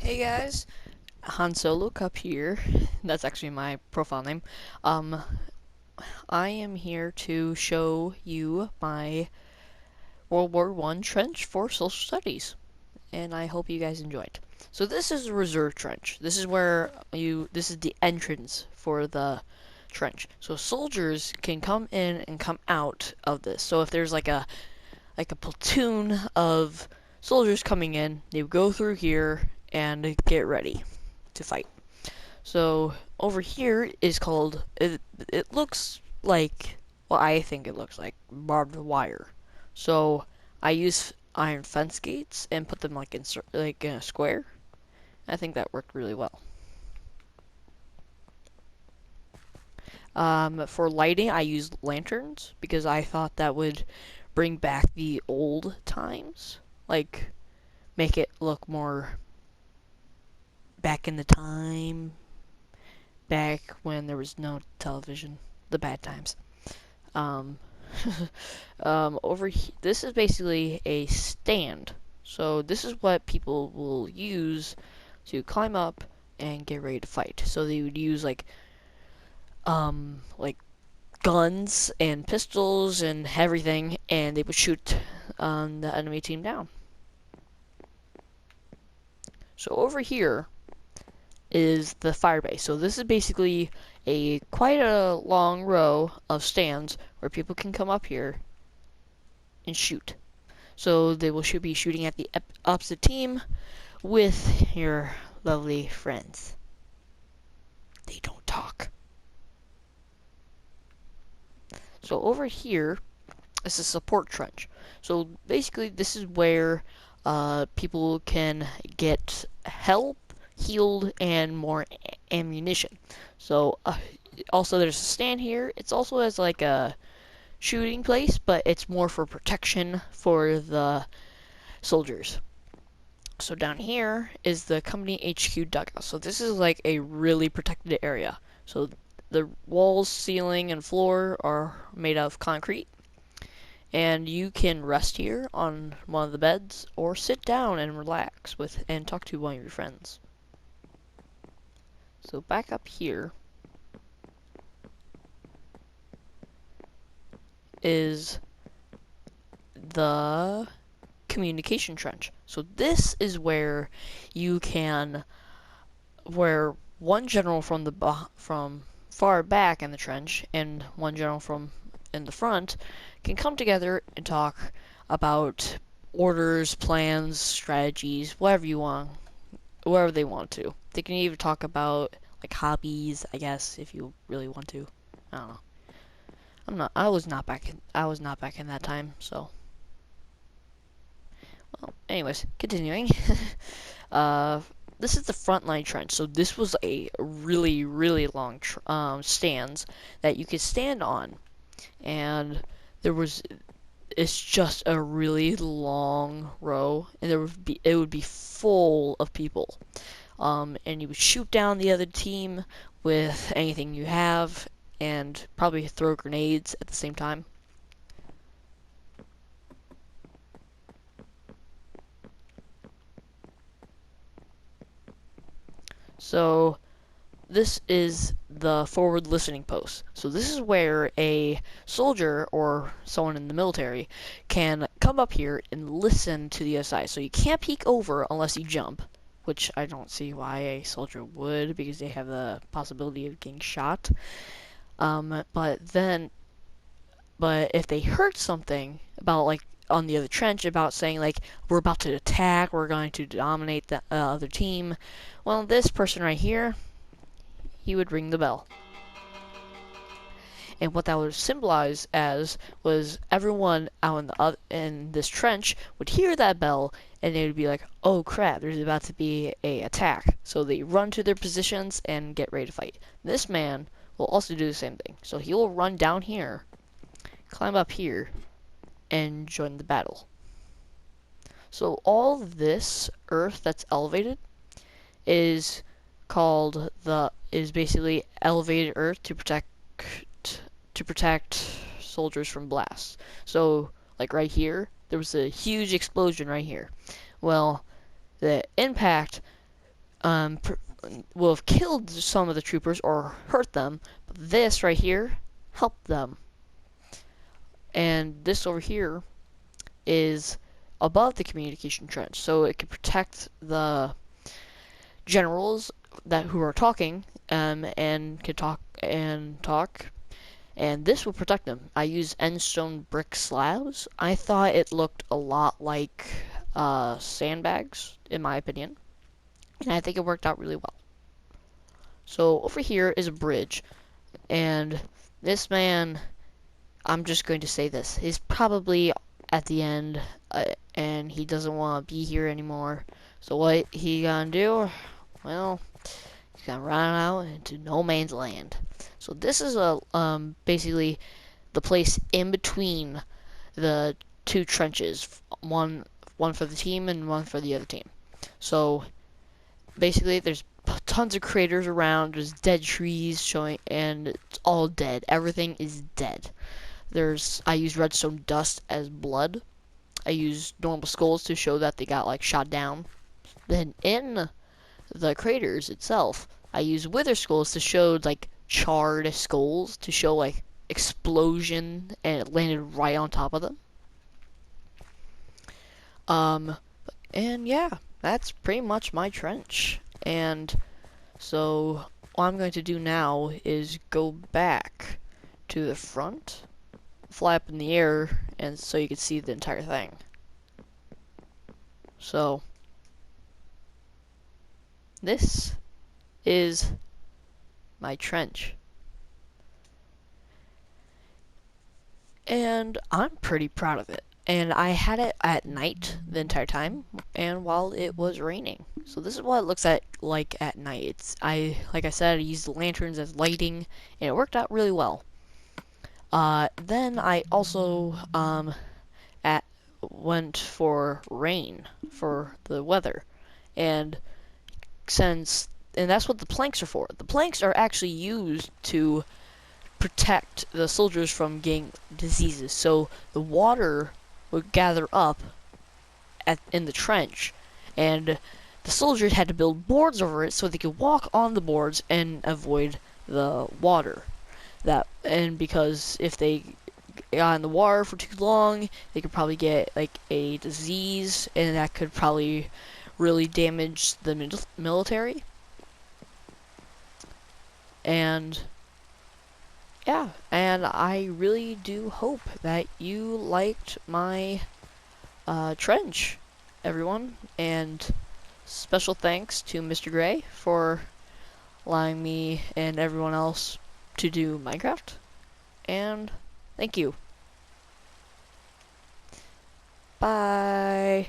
Hey guys, Han Solo Cup here. That's actually my profile name. Um, I am here to show you my World War I trench for social studies, and I hope you guys enjoyed. So this is a reserve trench. This is where this is the entrance for the trench. So soldiers can come in and come out of this. So if there's like a platoon of soldiers coming in, they would go through here and get ready to fight. So over here is called it looks like, well, I think it looks like barbed wire. So I use iron fence gates and put them like in a square. I think that worked really well. For lighting, I used lanterns because I thought that would bring back the old times, like make it look more back in the time, back when there was no television, the bad times. Um, this is basically a stand. So this is what people will use to climb up and get ready to fight. So they would use like guns and pistols and everything, and they would shoot the enemy team down. So over here is the fire base. So this is basically a quite a long row of stands where people can come up here and shoot. So they will should be shooting at the opposite team with your lovely friends. They don't talk. So over here is a support trench. So basically this is where people can get help, healed, and more ammunition. So also there's a stand here. It's also as like a shooting place, but it's more for protection for the soldiers. So down here is the company HQ dugout. So this is like a really protected area. So the walls, ceiling, and floor are made of concrete. And you can rest here on one of the beds or sit down and relax with and talk to one of your friends. So back up here is the communication trench. So this is where you can where one general from far back in the trench and one general from in the front can come together and talk about orders, plans, strategies, whatever they want to. They can even talk about like hobbies, I guess, if you really want to. I don't know. I was not back in. I was not back in that time. So, well, anyways, continuing. uh, this is the front line trench. So this was a really, really long stands that you could stand on, and there was. It's just a really long row, and it would be full of people. And you would shoot down the other team with anything you have, and probably throw grenades at the same time. So this is the forward listening post. So this is where a soldier or someone in the military can come up here and listen to the other side. So you can't peek over unless you jump, which I don't see why a soldier would, because they have the possibility of getting shot. But if they heard something about like on the other trench about saying like we're about to attack, we're going to dominate the other team, well, this person right here, he would ring the bell. And what that would symbolize as was everyone out in this trench would hear that bell, and they would be like, "Oh crap! There's about to be a attack." So they run to their positions and get ready to fight. This man will also do the same thing. So he will run down here, climb up here, and join the battle. So all this earth that's elevated is is basically elevated earth to protect soldiers from blasts. So like right here, there was a huge explosion right here. Well, the impact will have killed some of the troopers or hurt them, but this right here helped them. And this over here is above the communication trench, so it can protect the generals that who are talking, and can talk, and this will protect them. I use endstone brick slabs. I thought it looked a lot like sandbags, in my opinion, and I think it worked out really well. So over here is a bridge, and this man, I'm just going to say this, he's probably at the end, and he doesn't want to be here anymore. So what he gonna do? Well, he's gonna run out into no man's land. So this is a basically the place in between the two trenches, one for the team and one for the other team. So basically, there's tons of craters around. There's dead trees showing, and it's all dead. Everything is dead. I use redstone dust as blood. I use normal skulls to show that they got like shot down. Then in the craters itself, I use wither skulls to show like charred skulls to show like explosion, and it landed right on top of them. Um, and yeah, that's pretty much my trench. And so what I'm going to do now is go back to the front, fly up in the air, and so you can see the entire thing. So this is my trench. And I'm pretty proud of it. And I had it at night the entire time, and while it was raining. So this is what it looks like at night. Like I said, I used the lanterns as lighting, and it worked out really well. Then I also went for rain for the weather, and that's what the planks are for. The planks are actually used to protect the soldiers from getting diseases. So the water would gather up in the trench, and the soldiers had to build boards over it so they could walk on the boards and avoid the water. And because if they got in the water for too long, they could probably get like a disease, and that could probably really damage the military. And yeah, and I really do hope that you liked my trench, everyone. And special thanks to Mr. Gray for allowing me and everyone else to do Minecraft. And thank you. Bye.